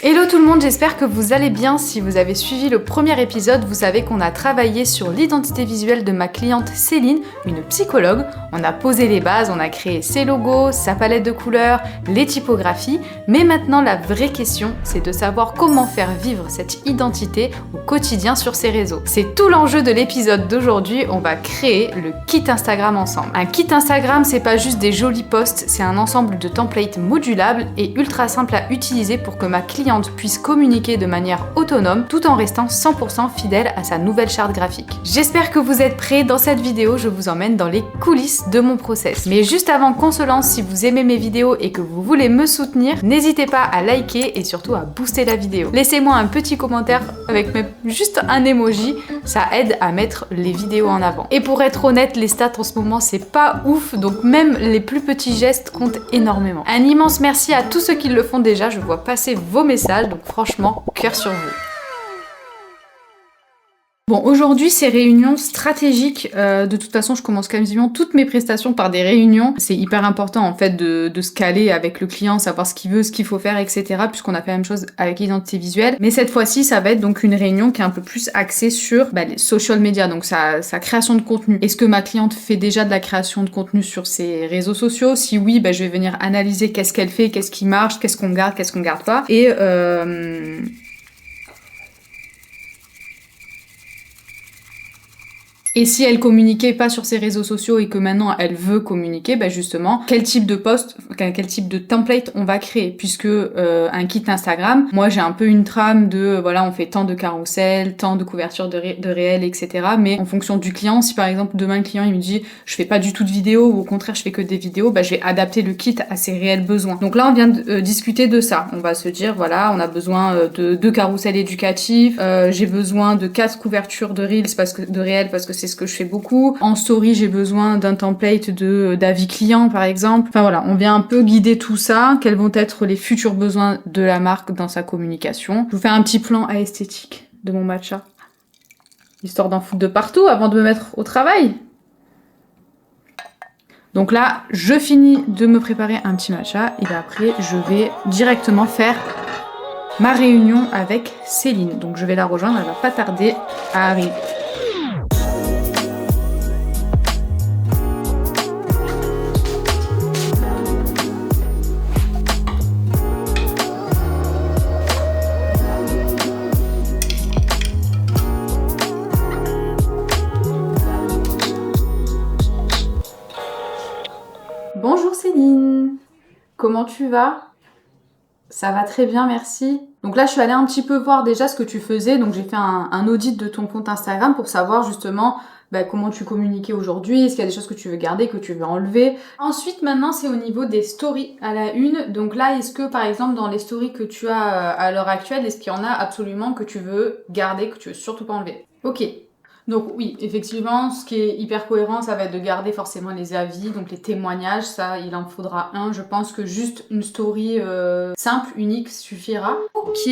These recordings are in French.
Hello tout le monde, j'espère que vous allez bien. Si vous avez suivi le premier épisode, vous savez qu'on a travaillé sur l'identité visuelle de ma cliente Céline, une psychologue. On a posé les bases, on a créé ses logos, sa palette de couleurs, les typographies. Mais maintenant, la vraie question, c'est de savoir comment faire vivre cette identité au quotidien sur ses réseaux. C'est tout l'enjeu de l'épisode d'aujourd'hui. On va créer le kit Instagram ensemble. Un kit Instagram, c'est pas juste des jolis posts, c'est un ensemble de templates modulables et ultra simple à utiliser pour que ma cliente puisse communiquer de manière autonome tout en restant 100% fidèle à sa nouvelle charte graphique. J'espère que vous êtes prêts. Dans cette vidéo, je vous emmène dans les coulisses de mon process. Mais juste avant qu'on se lance, si vous aimez mes vidéos et que vous voulez me soutenir, n'hésitez pas à liker et surtout à booster la vidéo. Laissez-moi un petit commentaire avec même juste un emoji, ça aide à mettre les vidéos en avant. Et pour être honnête, les stats en ce moment c'est pas ouf, donc même les plus petits gestes comptent énormément. Un immense merci à tous ceux qui le font déjà, je vois passer vos messages, donc franchement, cœur sur vous. Bon, aujourd'hui, c'est réunions stratégiques. De toute façon, je commence quasiment toutes mes prestations par des réunions. C'est hyper important, en fait, de se caler avec le client, savoir ce qu'il veut, ce qu'il faut faire, etc. Puisqu'on a fait la même chose avec l'identité visuelle. Mais cette fois-ci, ça va être donc une réunion qui est un peu plus axée sur les social media, donc sa création de contenu. Est-ce que ma cliente fait déjà de la création de contenu sur ses réseaux sociaux? Si oui, je vais venir analyser qu'est-ce qu'elle fait, qu'est-ce qui marche, qu'est-ce qu'on garde pas. Et si elle communiquait pas sur ses réseaux sociaux et que maintenant elle veut communiquer, justement, quel type de post, quel type de template on va créer, puisque un kit Instagram, moi j'ai un peu une trame de, voilà, on fait tant de carousel, tant de couverture de réel, etc. Mais en fonction du client, si par exemple demain le client il me dit je fais pas du tout de vidéos ou au contraire je fais que des vidéos, je vais adapter le kit à ses réels besoins. Donc là on vient de discuter de ça. On va se dire voilà, on a besoin de 2 carousels éducatifs, j'ai besoin de 4 couvertures de reels de réel parce que c'est ce que je fais beaucoup. En story, j'ai besoin d'un template d'avis client, par exemple. Enfin voilà, on vient un peu guider tout ça. Quels vont être les futurs besoins de la marque dans sa communication. Je vous fais un petit plan à esthétique de mon matcha, histoire d'en foutre de partout avant de me mettre au travail. Donc là, je finis de me préparer un petit matcha et après, je vais directement faire ma réunion avec Céline. Donc je vais la rejoindre, elle va pas tarder à arriver. Bonjour Céline, comment tu vas? Ça va très bien, merci. Donc là, je suis allée un petit peu voir déjà ce que tu faisais. Donc j'ai fait un audit de ton compte Instagram pour savoir justement comment tu communiquais aujourd'hui, est-ce qu'il y a des choses que tu veux garder, que tu veux enlever. Ensuite, maintenant, c'est au niveau des stories à la une. Donc là, est-ce que par exemple dans les stories que tu as à l'heure actuelle, est-ce qu'il y en a absolument que tu veux garder, que tu veux surtout pas enlever? Ok. Donc oui, effectivement, ce qui est hyper cohérent, ça va être de garder forcément les avis, donc les témoignages, ça, il en faudra un. Je pense que juste une story simple, unique, suffira. Ok,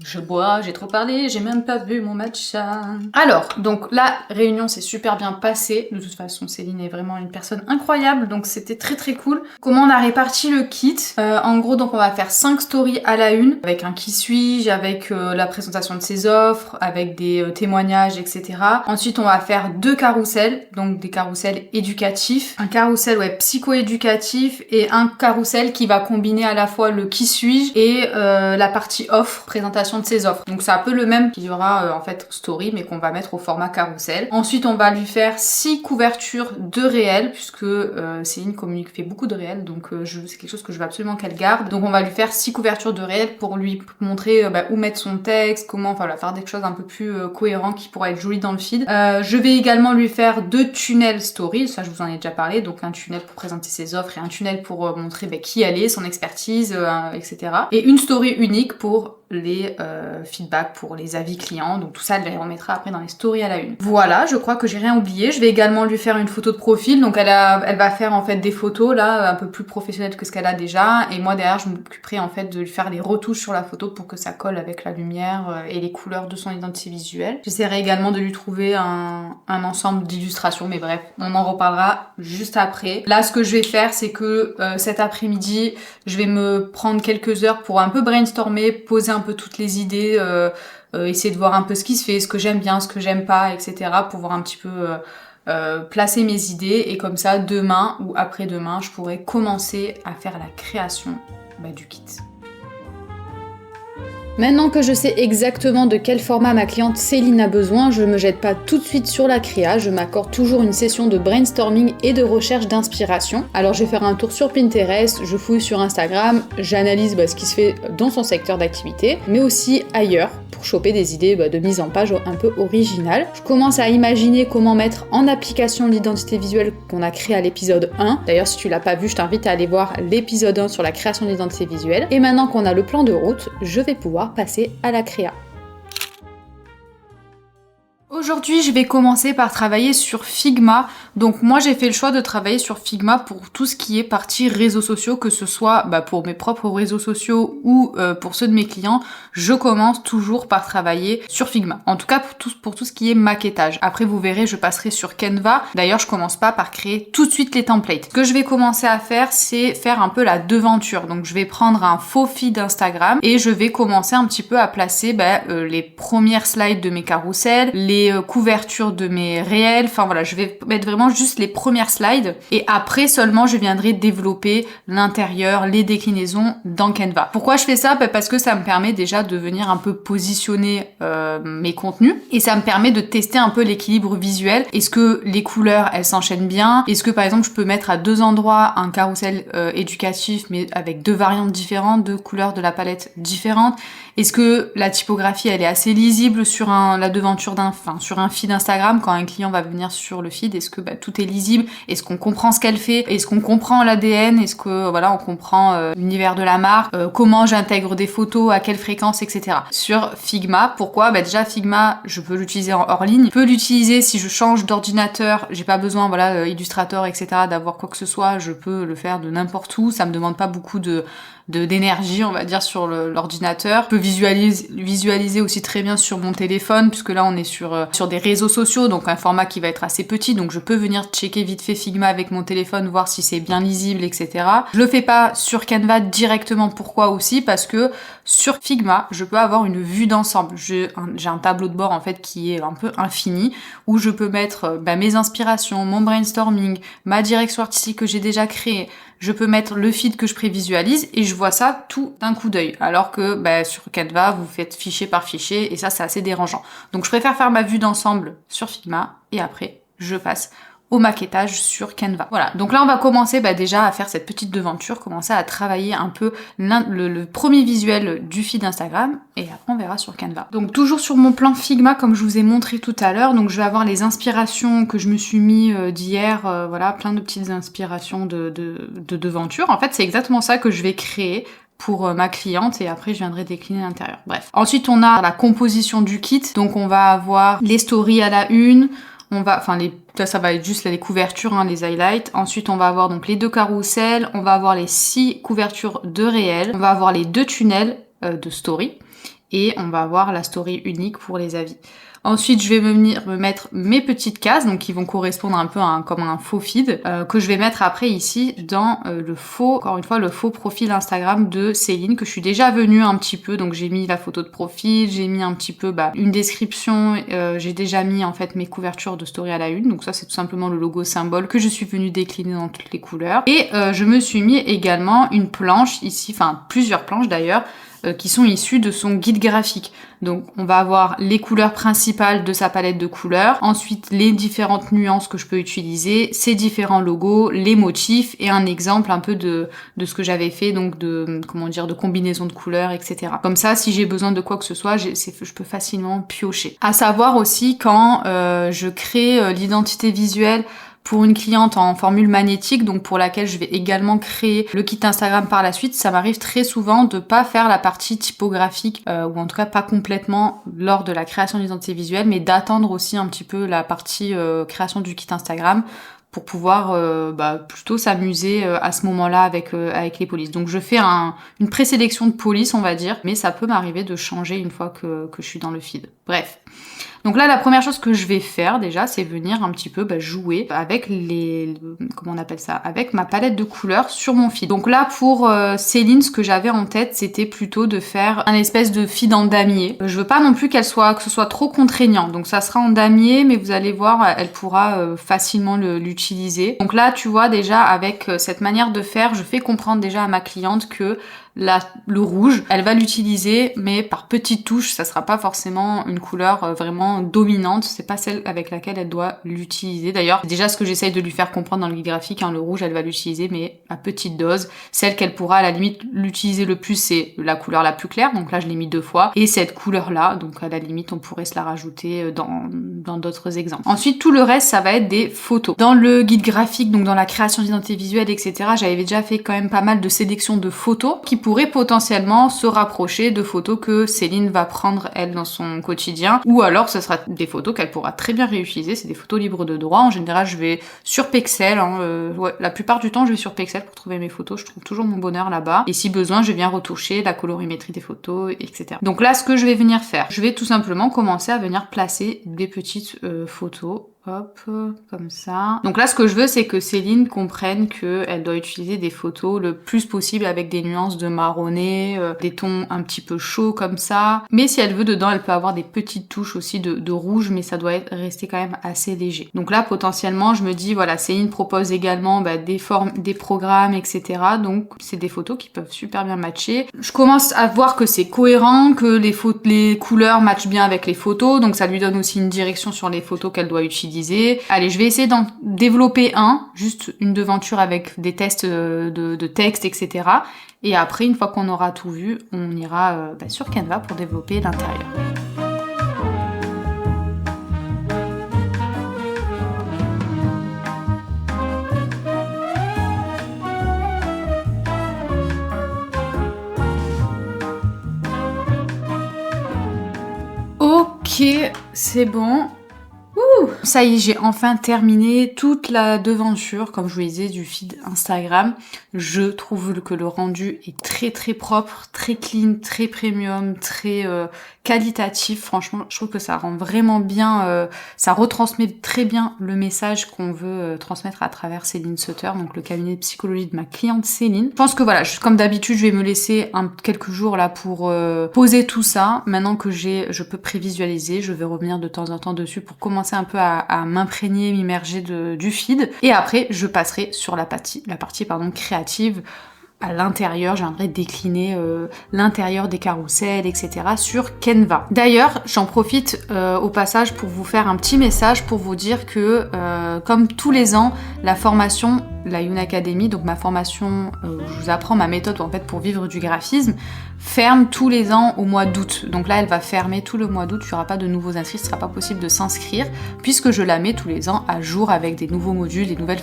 je bois, j'ai trop parlé, j'ai même pas bu mon matcha. Alors, donc la réunion s'est super bien passée. De toute façon, Céline est vraiment une personne incroyable, donc c'était très très cool. Comment on a réparti le kit? En gros, donc on va faire 5 stories à la une, avec un qui suis-je, avec la présentation de ses offres, avec des témoignages, etc. Ensuite, on va faire 2 carousels, donc des carousels éducatifs. Un carrousel psycho-éducatif et un carrousel qui va combiner à la fois le qui suis-je et la partie offre, présentation de ses offres. Donc c'est un peu le même qu'il y aura en fait story mais qu'on va mettre au format carrousel. Ensuite on va lui faire 6 couvertures de réel puisque Céline fait beaucoup de réel donc c'est quelque chose que je veux absolument qu'elle garde. Donc on va lui faire 6 couvertures de réel pour lui montrer où mettre son texte, comment faire des choses un peu plus cohérentes qui pourraient être jolies dans le feed. Je vais également lui faire 2 tunnels story, ça je vous en ai déjà parlé, donc un tunnel pour présenter ses offres et un tunnel pour montrer qui elle est, son expertise, etc. Et une story unique pour les feedbacks, pour les avis clients. Donc tout ça, elle les remettra après dans les stories à la une. Voilà, je crois que j'ai rien oublié. Je vais également lui faire une photo de profil. Donc elle va faire en fait des photos là un peu plus professionnelles que ce qu'elle a déjà. Et moi derrière, je m'occuperai en fait de lui faire les retouches sur la photo pour que ça colle avec la lumière et les couleurs de son identité visuelle. J'essaierai également de lui trouver un ensemble d'illustrations, mais bref, on en reparlera juste après. Là, ce que je vais faire, c'est que cet après-midi, je vais me prendre quelques heures pour un peu brainstormer, poser un peu toutes les idées, essayer de voir un peu ce qui se fait, ce que j'aime bien, ce que j'aime pas, etc. pour voir un petit peu placer mes idées, et comme ça, demain ou après-demain, je pourrai commencer à faire la création du kit. Maintenant que je sais exactement de quel format ma cliente Céline a besoin, je me jette pas tout de suite sur la créa, je m'accorde toujours une session de brainstorming et de recherche d'inspiration. Alors je vais faire un tour sur Pinterest, je fouille sur Instagram, j'analyse ce qui se fait dans son secteur d'activité, mais aussi ailleurs, pour choper des idées de mise en page un peu originales. Je commence à imaginer comment mettre en application l'identité visuelle qu'on a créée à l'épisode 1. D'ailleurs, si tu l'as pas vu, je t'invite à aller voir l'épisode 1 sur la création d'identité visuelle. Et maintenant qu'on a le plan de route, je vais pouvoir passer à la créa. Aujourd'hui, je vais commencer par travailler sur Figma. Donc moi, j'ai fait le choix de travailler sur Figma pour tout ce qui est partie réseaux sociaux, que ce soit pour mes propres réseaux sociaux ou pour ceux de mes clients. Je commence toujours par travailler sur Figma. En tout cas, pour tout ce qui est maquettage. Après, vous verrez, je passerai sur Canva. D'ailleurs, je commence pas par créer tout de suite les templates. Ce que je vais commencer à faire, c'est faire un peu la devanture. Donc je vais prendre un faux feed Instagram et je vais commencer un petit peu à placer les premières slides de mes carousels, les couvertures de mes réels, enfin voilà, je vais mettre vraiment juste les premières slides et après seulement je viendrai développer l'intérieur, les déclinaisons dans Canva. Pourquoi je fais ça? Parce que ça me permet déjà de venir un peu positionner mes contenus et ça me permet de tester un peu l'équilibre visuel. Est-ce que les couleurs elles s'enchaînent bien? Est-ce que par exemple je peux mettre à deux endroits un carrousel éducatif mais avec deux variantes différentes, deux couleurs de la palette différentes? Est-ce que la typographie elle est assez lisible sur la devanture sur un feed Instagram quand un client va venir sur le feed? Est-ce que tout est lisible? Est-ce qu'on comprend ce qu'elle fait? Est-ce qu'on comprend l'ADN? Est-ce que on comprend l'univers de la marque? Comment j'intègre des photos? À quelle fréquence? Etc. Sur Figma, pourquoi? Déjà Figma, je peux l'utiliser hors ligne. Je peux l'utiliser si je change d'ordinateur. J'ai pas besoin, Illustrator, etc. d'avoir quoi que ce soit. Je peux le faire de n'importe où. Ça me demande pas beaucoup d'énergie, on va dire, sur l'ordinateur. Je peux visualiser aussi très bien sur mon téléphone, puisque là on est sur des réseaux sociaux, donc un format qui va être assez petit, donc je peux venir checker vite fait Figma avec mon téléphone, voir si c'est bien lisible, etc. Je le fais pas sur Canva directement. Pourquoi aussi? Parce que sur Figma, je peux avoir une vue d'ensemble. J'ai un tableau de bord en fait qui est un peu infini, où je peux mettre mes inspirations, mon brainstorming, ma direction artistique que j'ai déjà créée. Je peux mettre le feed que je prévisualise et je vois ça tout d'un coup d'œil. Alors que sur Canva, vous faites fichier par fichier et ça, c'est assez dérangeant. Donc je préfère faire ma vue d'ensemble sur Figma et après, je passe au maquettage sur Canva. Voilà, donc là on va commencer déjà à faire cette petite devanture, commencer à travailler un peu le premier visuel du feed Instagram et après on verra sur Canva. Donc toujours sur mon plan Figma comme je vous ai montré tout à l'heure, donc je vais avoir les inspirations que je me suis mis d'hier, plein de petites inspirations de devanture. En fait c'est exactement ça que je vais créer pour ma cliente et après je viendrai décliner l'intérieur. Bref. Ensuite on a la composition du kit, donc on va avoir les stories à la une, ça va être juste les couvertures, les highlights. Ensuite, on va avoir donc les deux carousels, on va avoir les 6 couvertures de réel, on va avoir les 2 tunnels de story et on va avoir la story unique pour les avis. Ensuite, je vais me mettre mes petites cases, donc qui vont correspondre un peu comme un faux feed, que je vais mettre après ici dans le faux profil Instagram de Céline, que je suis déjà venue un petit peu, donc j'ai mis la photo de profil, j'ai mis un petit peu une description, j'ai déjà mis en fait mes couvertures de story à la une, donc ça c'est tout simplement le logo symbole que je suis venue décliner dans toutes les couleurs. Et je me suis mis également une planche ici, plusieurs planches d'ailleurs, qui sont issus de son guide graphique. Donc on va avoir les couleurs principales de sa palette de couleurs, ensuite les différentes nuances que je peux utiliser, ses différents logos, les motifs et un exemple un peu de ce que j'avais fait, donc de combinaison de couleurs, etc. Comme ça, si j'ai besoin de quoi que ce soit, je peux facilement piocher. À savoir aussi quand je crée l'identité visuelle pour une cliente en formule magnétique, donc pour laquelle je vais également créer le kit Instagram par la suite, ça m'arrive très souvent de pas faire la partie typographique, ou en tout cas pas complètement lors de la création d'identité visuelle, mais d'attendre aussi un petit peu la partie création du kit Instagram pour pouvoir plutôt s'amuser à ce moment-là avec les polices. Donc je fais une présélection de police, on va dire, mais ça peut m'arriver de changer une fois que je suis dans le feed. Bref. Donc là, la première chose que je vais faire déjà, c'est venir un petit peu jouer avec avec ma palette de couleurs sur mon feed. Donc là, pour Céline, ce que j'avais en tête, c'était plutôt de faire un espèce de feed en damier. Je veux pas non plus que ce soit trop contraignant. Donc ça sera en damier, mais vous allez voir, elle pourra facilement l'utiliser. Donc là, tu vois déjà, avec cette manière de faire, je fais comprendre déjà à ma cliente que le rouge, elle va l'utiliser, mais par petites touches, ça sera pas forcément une couleur vraiment dominante, c'est pas celle avec laquelle elle doit l'utiliser. D'ailleurs, c'est déjà ce que j'essaye de lui faire comprendre dans le guide graphique, le rouge, elle va l'utiliser, mais à petite dose. Celle qu'elle pourra à la limite l'utiliser le plus, c'est la couleur la plus claire, donc là je l'ai mis 2 fois, et cette couleur-là, donc à la limite, on pourrait se la rajouter dans d'autres exemples. Ensuite, tout le reste, ça va être des photos. Dans le guide graphique, donc dans la création d'identité visuelle, etc., j'avais déjà fait quand même pas mal de sélections de photos qui pourrait potentiellement se rapprocher de photos que Céline va prendre elle dans son quotidien, ou alors ce sera des photos qu'elle pourra très bien réutiliser, c'est des photos libres de droit. En général je vais sur Pexel, la plupart du temps je vais sur Pexel pour trouver mes photos, je trouve toujours mon bonheur là-bas, et si besoin je viens retoucher la colorimétrie des photos, etc. Donc là ce que je vais venir faire, je vais tout simplement commencer à venir placer des petites photos. Hop, comme ça. Donc là, ce que je veux, c'est que Céline comprenne qu'elle doit utiliser des photos le plus possible avec des nuances de marronné, des tons un petit peu chauds comme ça. Mais si elle veut dedans, elle peut avoir des petites touches aussi de rouge, mais ça doit rester quand même assez léger. Donc là, potentiellement, je me dis, voilà, Céline propose également des programmes, etc. Donc c'est des photos qui peuvent super bien matcher. Je commence à voir que c'est cohérent, que les couleurs matchent bien avec les photos, donc ça lui donne aussi une direction sur les photos qu'elle doit utiliser. Allez, je vais essayer d'en développer juste une devanture avec des tests de texte, etc. Et après, une fois qu'on aura tout vu, on ira sur Canva pour développer l'intérieur. Ok, c'est bon. Ça y est, j'ai enfin terminé toute la devanture, comme je vous le disais, du feed Instagram. Je trouve que le rendu est très très propre, très clean, très premium, très qualitatif. Franchement, je trouve que ça rend vraiment bien, ça retransmet très bien le message qu'on veut transmettre à travers Céline Sutter, donc le cabinet de psychologie de ma cliente Céline. Je pense que voilà, comme d'habitude, je vais me laisser quelques jours là pour poser tout ça. Maintenant que je peux prévisualiser, je vais revenir de temps en temps dessus pour commencer un peu à m'imprégner, m'immerger du feed. Et après, je passerai sur la partie créative. À l'intérieur, j'aimerais décliner l'intérieur des carousels, etc. sur Canva. D'ailleurs, j'en profite au passage pour vous faire un petit message pour vous dire que, comme tous les ans, la formation, la Youn Academy, donc ma formation où je vous apprends ma méthode en fait pour vivre du graphisme, ferme tous les ans au mois d'août. Donc là, elle va fermer tout le mois d'août, il n'y aura pas de nouveaux inscrits, ce ne sera pas possible de s'inscrire, puisque je la mets tous les ans à jour avec des nouveaux modules, des nouvelles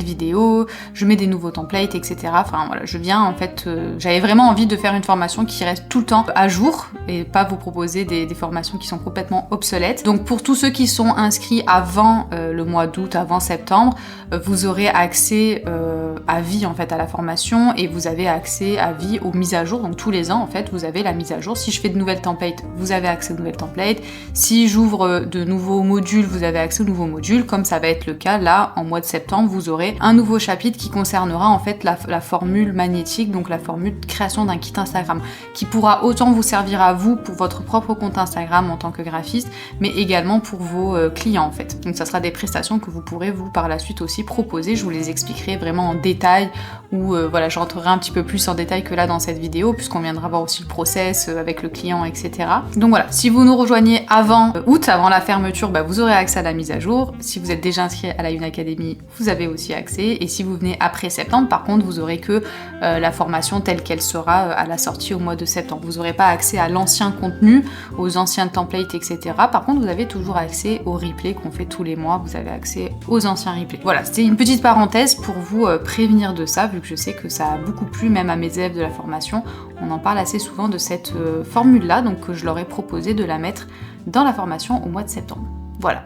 vidéos, je mets des nouveaux templates, etc. Enfin voilà, je viens en fait, j'avais vraiment envie de faire une formation qui reste tout le temps à jour, et pas vous proposer des formations qui sont complètement obsolètes. Donc pour tous ceux qui sont inscrits avant le mois d'août, avant septembre, vous aurez accès à vie en fait à la formation, et vous avez accès à vie aux mises à jour. Donc tous les ans en fait vous avez la mise à jour. Si je fais de nouvelles templates, vous avez accès aux nouvelles templates. Si j'ouvre de nouveaux modules, vous avez accès aux nouveaux modules, comme ça va être le cas là en mois de septembre. Vous aurez un nouveau chapitre qui concernera en fait la formule magnétique, donc la formule de création d'un kit Instagram, qui pourra autant vous servir à vous pour votre propre compte Instagram en tant que graphiste, mais également pour vos clients en fait. Donc ça sera des prestations que vous pourrez vous par la suite aussi proposer. Je vous les expliquerai vraiment en détail où voilà, je rentrerai un petit peu plus en détail que là dans cette vidéo, puisqu'on viendra voir aussi le process avec le client, etc. Donc voilà, si vous nous rejoignez avant août, avant la fermeture, vous aurez accès à la mise à jour. Si vous êtes déjà inscrit à la Une Academy, vous avez aussi accès. Et si vous venez après septembre, par contre, vous aurez que la formation telle qu'elle sera à la sortie au mois de septembre. Vous n'aurez pas accès à l'ancien contenu, aux anciens templates, etc. Par contre, vous avez toujours accès aux replays qu'on fait tous les mois. Vous avez accès aux anciens replays. Voilà, c'était une petite parenthèse pour vous prévenir de ça, vu que je sais que ça a beaucoup plu même à mes élèves de la formation. On en parle assez souvent de cette formule-là, donc je leur ai proposé de la mettre dans la formation au mois de septembre. Voilà.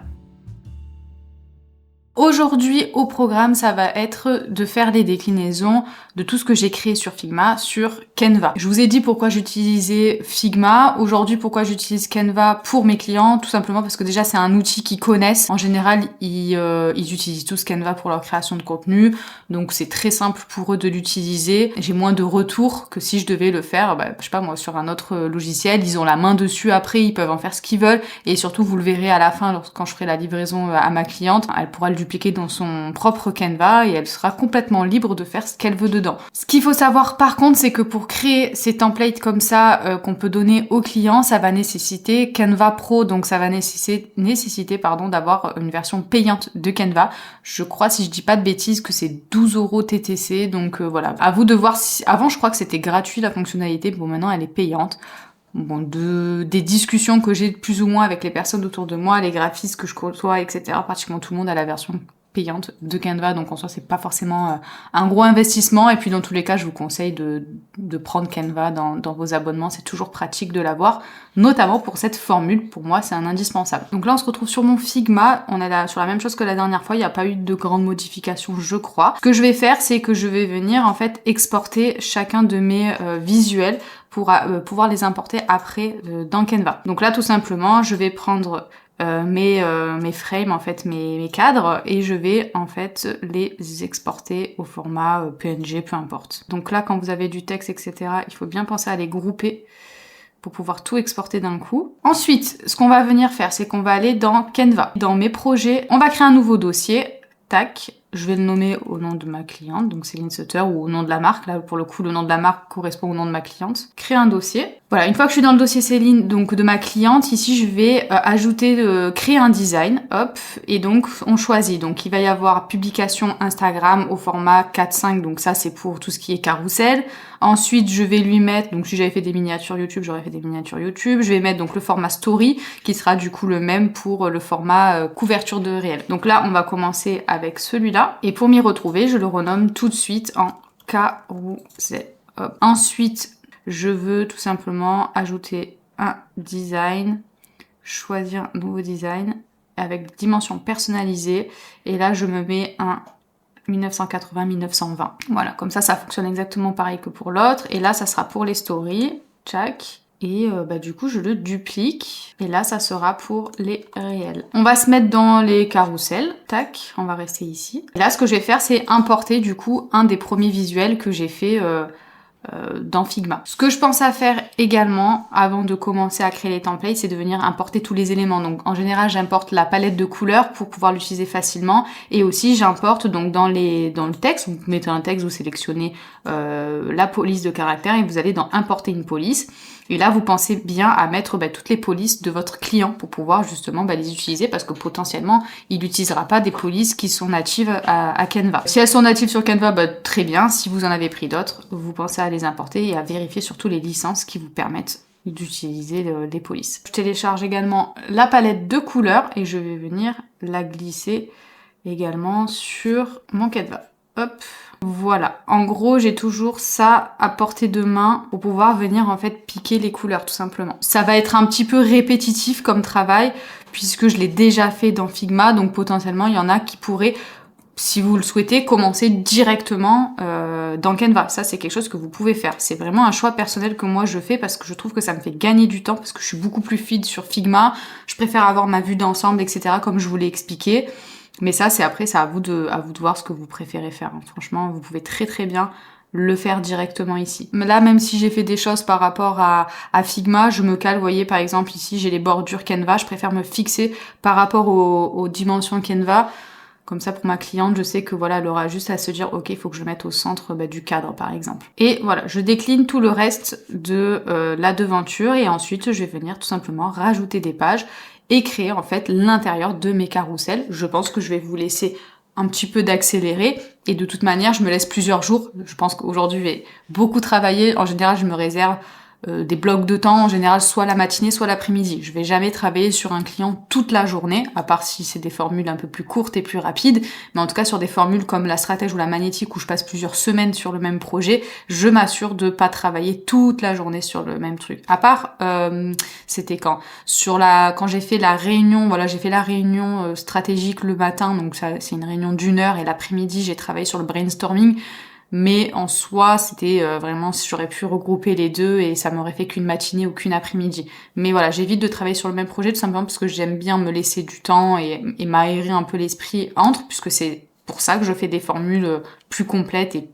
Aujourd'hui, au programme, ça va être de faire les déclinaisons de tout ce que j'ai créé sur Figma sur Canva. Je vous ai dit pourquoi j'utilisais Figma. Aujourd'hui, pourquoi j'utilise Canva pour mes clients, tout simplement parce que déjà, c'est un outil qu'ils connaissent. En général, ils utilisent tous Canva pour leur création de contenu, donc c'est très simple pour eux de l'utiliser. J'ai moins de retours que si je devais le faire, je sais pas moi, sur un autre logiciel. Ils ont la main dessus après, ils peuvent en faire ce qu'ils veulent, et surtout, vous le verrez à la fin, quand je ferai la livraison à ma cliente, elle pourra le dupliquer dans son propre Canva et elle sera complètement libre de faire ce qu'elle veut dedans. Ce qu'il faut savoir par contre, c'est que pour créer ces templates comme ça qu'on peut donner aux clients, ça va nécessiter Canva Pro, donc ça va nécessiter d'avoir une version payante de Canva. Je crois, si je dis pas de bêtises, que c'est 12 € TTC, donc voilà. À vous de voir si... Avant, je crois que c'était gratuit la fonctionnalité, bon maintenant elle est payante. Bon, des discussions que j'ai plus ou moins avec les personnes autour de moi, les graphistes que je côtoie, etc. Pratiquement tout le monde a la version payante de Canva, donc en soi c'est pas forcément un gros investissement, et puis dans tous les cas je vous conseille de prendre Canva dans vos abonnements, c'est toujours pratique de l'avoir, notamment pour cette formule. Pour moi c'est un indispensable. Donc là on se retrouve sur mon Figma, on est là sur la même chose que la dernière fois, il n'y a pas eu de grandes modifications je crois. Ce que je vais faire, c'est que je vais venir en fait exporter chacun de mes visuels pour pouvoir les importer après dans Canva. Donc là tout simplement je vais prendre mes frames, en fait mes cadres, et je vais en fait les exporter au format PNG, peu importe. Donc là quand vous avez du texte, etc., il faut bien penser à les grouper pour pouvoir tout exporter d'un coup. Ensuite, ce qu'on va venir faire, c'est qu'on va aller dans Canva. Dans mes projets, on va créer un nouveau dossier, tac, je vais le nommer au nom de ma cliente, donc Céline Sutter, ou au nom de la marque. Là, pour le coup, le nom de la marque correspond au nom de ma cliente. Créer un dossier. Voilà, une fois que je suis dans le dossier Céline, donc de ma cliente, ici, je vais créer un design, hop, et donc, on choisit. Donc, il va y avoir publication Instagram au format 4:5, donc ça, c'est pour tout ce qui est carrousel. Ensuite, je vais lui mettre, donc si j'avais fait des miniatures YouTube, j'aurais fait des miniatures YouTube. Je vais mettre donc le format story, qui sera du coup le même pour le format couverture de réel. Donc là, on va commencer avec celui-là. Et pour m'y retrouver, je le renomme tout de suite en carrousel. Hop. Ensuite, je veux tout simplement ajouter un design, choisir un nouveau design avec dimension personnalisée. Et là, je me mets un 1980-1920. Voilà, comme ça fonctionne exactement pareil que pour l'autre. Et là, ça sera pour les stories. Tchac. Et du coup, je le duplique. Et là, ça sera pour les réels. On va se mettre dans les carousels. Tac, on va rester ici. Et là, ce que je vais faire, c'est importer du coup un des premiers visuels que j'ai fait dans Figma. Ce que je pense à faire également avant de commencer à créer les templates, c'est de venir importer tous les éléments. Donc en général j'importe la palette de couleurs pour pouvoir l'utiliser facilement, et aussi j'importe donc dans le texte, vous mettez un texte, vous sélectionnez la police de caractère et vous allez dans importer une police. Et là, vous pensez bien à mettre toutes les polices de votre client pour pouvoir justement les utiliser, parce que potentiellement, il n'utilisera pas des polices qui sont natives à Canva. Si elles sont natives sur Canva, très bien. Si vous en avez pris d'autres, vous pensez à les importer et à vérifier surtout les licences qui vous permettent d'utiliser les polices. Je télécharge également la palette de couleurs et je vais venir la glisser également sur mon Canva. Hop, voilà. En gros, j'ai toujours ça à portée de main pour pouvoir venir en fait piquer les couleurs tout simplement. Ça va être un petit peu répétitif comme travail puisque je l'ai déjà fait dans Figma, donc potentiellement il y en a qui pourraient, si vous le souhaitez, commencer directement dans Canva. Ça, c'est quelque chose que vous pouvez faire. C'est vraiment un choix personnel que moi je fais parce que je trouve que ça me fait gagner du temps, parce que je suis beaucoup plus fluide sur Figma. Je préfère avoir ma vue d'ensemble, etc., comme je vous l'ai expliqué. Mais ça, c'est à vous de voir ce que vous préférez faire. Franchement, vous pouvez très très bien le faire directement ici. Là, même si j'ai fait des choses par rapport à Figma, je me cale, vous voyez, par exemple, ici, j'ai les bordures Canva, je préfère me fixer par rapport aux dimensions Canva. Comme ça, pour ma cliente, je sais que voilà, elle aura juste à se dire, ok, il faut que je le mette au centre du cadre, par exemple. Et voilà, je décline tout le reste de la devanture et ensuite, je vais venir tout simplement rajouter des pages et créer en fait l'intérieur de mes carousels. Je pense que je vais vous laisser un petit peu d'accélérer et de toute manière, je me laisse plusieurs jours. Je pense qu'aujourd'hui, je vais beaucoup travailler. En général, je me réserve des blocs de temps, en général, soit la matinée, soit l'après-midi. Je vais jamais travailler sur un client toute la journée, à part si c'est des formules un peu plus courtes et plus rapides. Mais en tout cas, sur des formules comme la stratège ou la magnétique, où je passe plusieurs semaines sur le même projet, je m'assure de pas travailler toute la journée sur le même truc. À part, c'était quand j'ai fait la réunion, voilà, j'ai fait la réunion stratégique le matin, donc ça, c'est une réunion d'1 heure, et l'après-midi, j'ai travaillé sur le brainstorming. Mais en soi, c'était vraiment, j'aurais pu regrouper les deux et ça m'aurait fait qu'une matinée ou qu'une après-midi. Mais voilà, j'évite de travailler sur le même projet tout simplement parce que j'aime bien me laisser du temps et m'aérer un peu l'esprit entre, puisque c'est pour ça que je fais des formules plus complètes et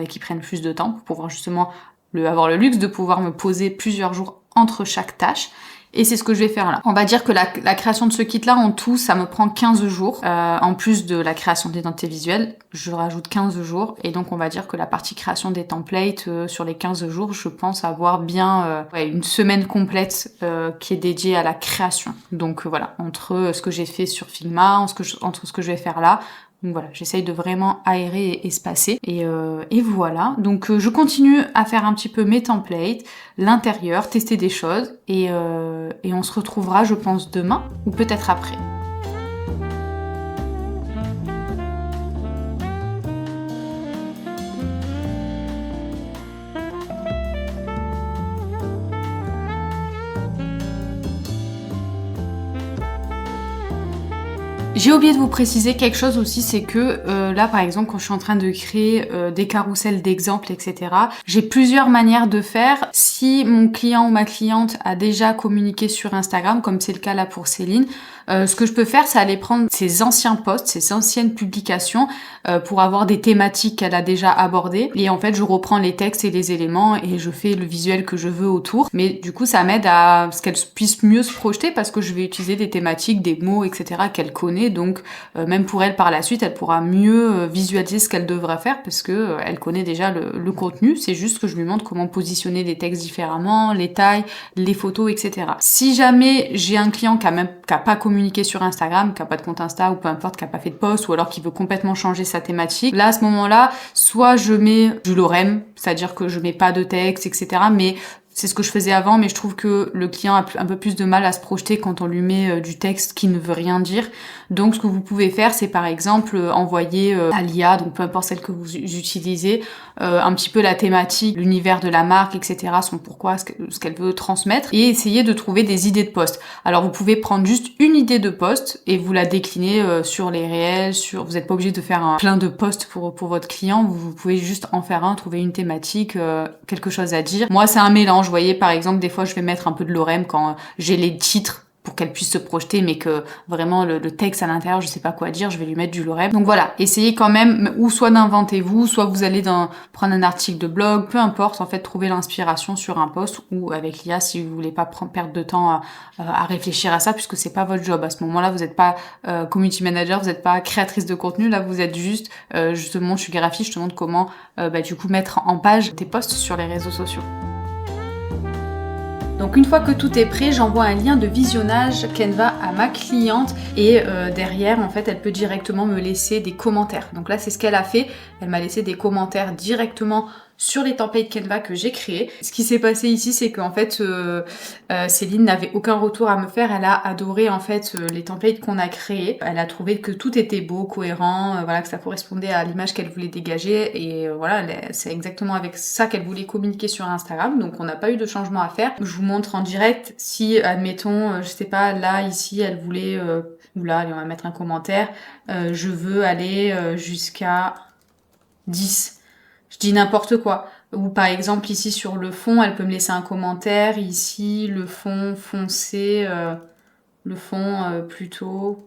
qui prennent plus de temps pour pouvoir justement avoir le luxe de pouvoir me poser plusieurs jours entre chaque tâche. Et c'est ce que je vais faire là. On va dire que la création de ce kit-là, en tout, ça me prend 15 jours. En plus de la création de l'identité visuelle, je rajoute 15 jours. Et donc, on va dire que la partie création des templates, sur les 15 jours, je pense avoir bien une semaine complète qui est dédiée à la création. Donc voilà, entre ce que j'ai fait sur Figma, entre ce que je vais faire là, donc voilà, j'essaye de vraiment aérer et espacer. Et voilà, donc je continue à faire un petit peu mes templates, l'intérieur, tester des choses. Et on se retrouvera, je pense, demain ou peut-être après. J'ai oublié de vous préciser quelque chose aussi, c'est que là par exemple quand je suis en train de créer des carousels d'exemples, etc., j'ai plusieurs manières de faire. Si mon client ou ma cliente a déjà communiqué sur Instagram, comme c'est le cas là pour Céline, ce que je peux faire, c'est aller prendre ses anciens posts, ses anciennes publications pour avoir des thématiques qu'elle a déjà abordées. Et en fait, je reprends les textes et les éléments et je fais le visuel que je veux autour. Mais du coup, ça m'aide à ce qu'elle puisse mieux se projeter parce que je vais utiliser des thématiques, des mots, etc. qu'elle connaît. Donc, même pour elle par la suite, elle pourra mieux visualiser ce qu'elle devra faire parce que elle connaît déjà le contenu. C'est juste que je lui montre comment positionner les textes différemment, les tailles, les photos, etc. Si jamais j'ai un client qui a pas communiqué sur Instagram, qui a pas de compte Insta ou peu importe, qui a pas fait de post ou alors qui veut complètement changer sa thématique, là à ce moment-là, soit je mets du lorem, c'est-à-dire que je mets pas de texte, etc. Mais c'est ce que je faisais avant, mais je trouve que le client a un peu plus de mal à se projeter quand on lui met du texte qui ne veut rien dire. Donc ce que vous pouvez faire, c'est par exemple envoyer à l'IA, donc peu importe celle que vous utilisez, un petit peu la thématique, l'univers de la marque, etc., son pourquoi, ce qu'elle veut transmettre, et essayer de trouver des idées de post. Alors vous pouvez prendre juste une idée de post et vous la décliner sur les réels, vous n'êtes pas obligé de faire plein de posts pour votre client, vous pouvez juste en faire un, trouver une thématique, quelque chose à dire. Moi c'est un mélange. Vous voyez, par exemple, des fois, je vais mettre un peu de lorem quand j'ai les titres pour qu'elle puisse se projeter, mais que vraiment le texte à l'intérieur, je sais pas quoi dire, je vais lui mettre du lorem. Donc voilà, essayez quand même, ou soit d'inventer vous, soit vous allez prendre un article de blog, peu importe, en fait, trouver l'inspiration sur un post ou avec l'IA si vous voulez pas perdre de temps à réfléchir à ça, puisque c'est pas votre job. À ce moment-là, vous n'êtes pas community manager, vous n'êtes pas créatrice de contenu, là, vous êtes juste, je te montre, je suis graphiste, je te montre comment, du coup, mettre en page tes posts sur les réseaux sociaux. Donc une fois que tout est prêt, j'envoie un lien de visionnage Canva à ma cliente et derrière, en fait, elle peut directement me laisser des commentaires. Donc là, c'est ce qu'elle a fait. Elle m'a laissé des commentaires directement sur les templates Canva que j'ai créés. Ce qui s'est passé ici, c'est qu'en fait, Céline n'avait aucun retour à me faire. Elle a adoré en fait les templates qu'on a créés. Elle a trouvé que tout était beau, cohérent, voilà, que ça correspondait à l'image qu'elle voulait dégager. Et voilà, c'est exactement avec ça qu'elle voulait communiquer sur Instagram. Donc on n'a pas eu de changement à faire. Je vous montre en direct si, admettons, je sais pas, là, ici, elle voulait, ou là, allez, on va mettre un commentaire. Je veux aller jusqu'à 10. Je dis n'importe quoi. Ou par exemple ici sur le fond, elle peut me laisser un commentaire. Ici, le fond foncé, le fond plutôt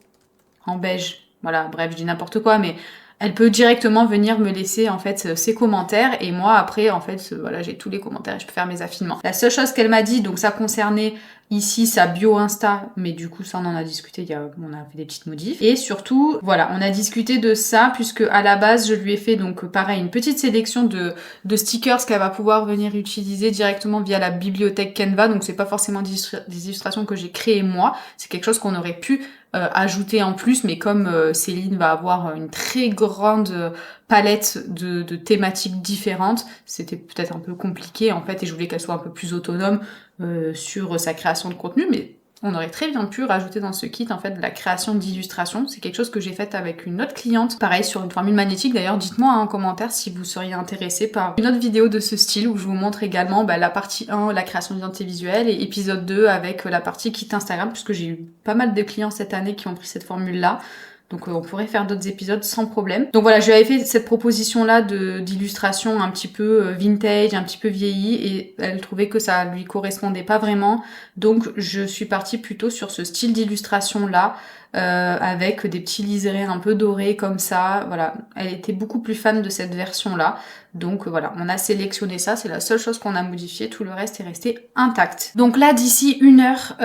en beige. Voilà, bref, je dis n'importe quoi, mais elle peut directement venir me laisser en fait ses commentaires et moi après en fait voilà, j'ai tous les commentaires et je peux faire mes affinements. La seule chose qu'elle m'a dit, donc ça concernait ici sa bio Insta, mais du coup ça on en a discuté, on a fait des petites modifs. Et surtout, voilà, on a discuté de ça puisque à la base je lui ai fait donc pareil une petite sélection de stickers qu'elle va pouvoir venir utiliser directement via la bibliothèque Canva. Donc c'est pas forcément des illustrations que j'ai créées moi, c'est quelque chose qu'on aurait pu ajouter en plus, mais comme Céline va avoir une très grande palette de thématiques différentes, c'était peut-être un peu compliqué en fait et je voulais qu'elle soit un peu plus autonome sur sa création de contenu, mais on aurait très bien pu rajouter dans ce kit en fait de la création d'illustrations. C'est quelque chose que j'ai fait avec une autre cliente, pareil sur une formule magnétique. D'ailleurs dites-moi en commentaire si vous seriez intéressé par une autre vidéo de ce style où je vous montre également la partie 1, la création d'identité visuelle, et épisode 2 avec la partie kit Instagram, puisque j'ai eu pas mal de clients cette année qui ont pris cette formule là. Donc on pourrait faire d'autres épisodes sans problème. Donc voilà, je lui avais fait cette proposition-là d'illustration un petit peu vintage, un petit peu vieillie, et elle trouvait que ça lui correspondait pas vraiment. Donc je suis partie plutôt sur ce style d'illustration-là, avec des petits liserés un peu dorés comme ça. Voilà, elle était beaucoup plus fan de cette version-là. Donc voilà, on a sélectionné ça, c'est la seule chose qu'on a modifiée, tout le reste est resté intact. Donc là, d'ici 1 heure,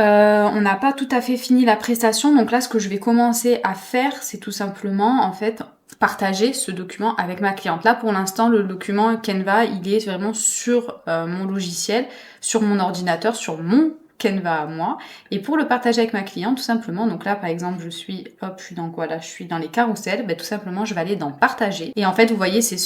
on n'a pas tout à fait fini la prestation, donc là, ce que je vais commencer à faire, c'est tout simplement, en fait, partager ce document avec ma cliente. Là, pour l'instant, le document Canva, il est vraiment sur mon logiciel, sur mon ordinateur, sur mon Canva à moi, et pour le partager avec ma cliente tout simplement, donc là par exemple je suis dans quoi là, je suis dans les carousels, tout simplement je vais aller dans partager, et en fait vous voyez c'est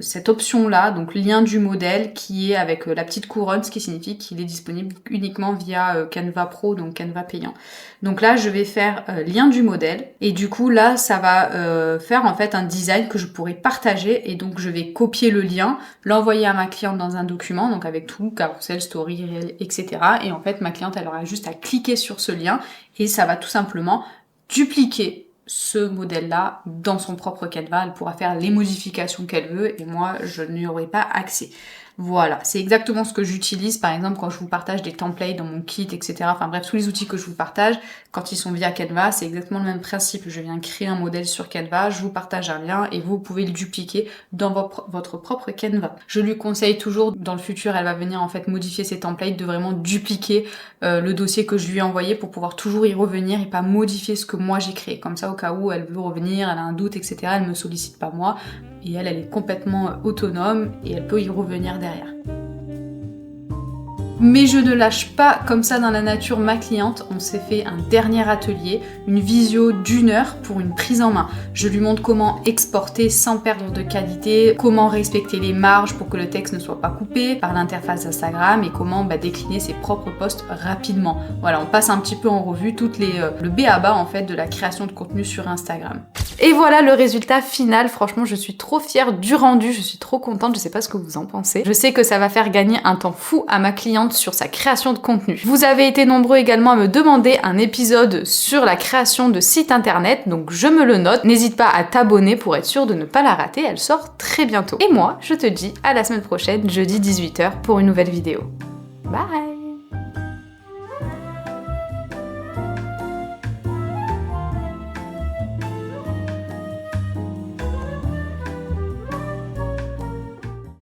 cette option là, donc lien du modèle qui est avec la petite couronne, ce qui signifie qu'il est disponible uniquement via Canva Pro, donc Canva payant. Donc là je vais faire lien du modèle, et du coup là ça va faire en fait un design que je pourrais partager, et donc je vais copier le lien, l'envoyer à ma cliente dans un document, donc avec tout, carousel, story, réel, etc. Et en fait ma cliente elle aura juste à cliquer sur ce lien et ça va tout simplement dupliquer ce modèle-là dans son propre Canva. Elle pourra faire les modifications qu'elle veut et moi je n'y aurai pas accès. Voilà, c'est exactement ce que j'utilise par exemple quand je vous partage des templates dans mon kit, etc. Enfin bref, tous les outils que je vous partage, quand ils sont via Canva, c'est exactement le même principe. Je viens créer un modèle sur Canva, je vous partage un lien et vous pouvez le dupliquer dans votre propre Canva. Je lui conseille toujours, dans le futur, elle va venir en fait modifier ses templates, de vraiment dupliquer le dossier que je lui ai envoyé pour pouvoir toujours y revenir et pas modifier ce que moi j'ai créé. Comme ça, au cas où elle veut revenir, elle a un doute, etc., elle me sollicite pas moi. Et elle est complètement autonome et elle peut y revenir derrière. Mais je ne lâche pas comme ça dans la nature ma cliente. On s'est fait un dernier atelier, une visio d'1 heure pour une prise en main. Je lui montre comment exporter sans perdre de qualité, comment respecter les marges pour que le texte ne soit pas coupé par l'interface Instagram et comment décliner ses propres posts rapidement. Voilà, on passe un petit peu en revue le b.a.-ba en fait de la création de contenu sur Instagram. Et voilà le résultat final. Franchement, je suis trop fière du rendu, je suis trop contente, je sais pas ce que vous en pensez. Je sais que ça va faire gagner un temps fou à ma cliente sur sa création de contenu. Vous avez été nombreux également à me demander un épisode sur la création de sites internet, donc je me le note. N'hésite pas à t'abonner pour être sûr de ne pas la rater, elle sort très bientôt. Et moi, je te dis à la semaine prochaine, jeudi 18h, pour une nouvelle vidéo. Bye!